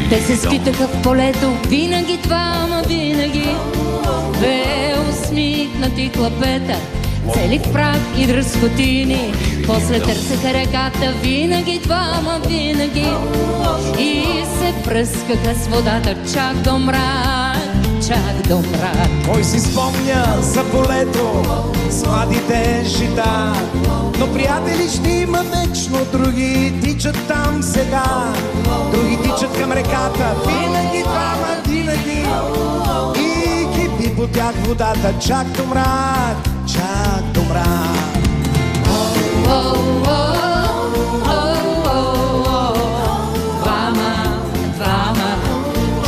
Те се скитаха в полето, винаги двама, винаги. Две усмихнати клапета, цели в прах и дръскотини. После търсеха реката, винаги двама, винаги. И се пръскаха с водата чак до мрак, чак до мрак. Кой си спомня за полето с младите жита? Но приятели ще има вечно, други тичат там сега. Други тичат към реката, винаги двама, винаги. И кипи по тях водата чак до мрак, чак до мрак. Oh, oh, oh.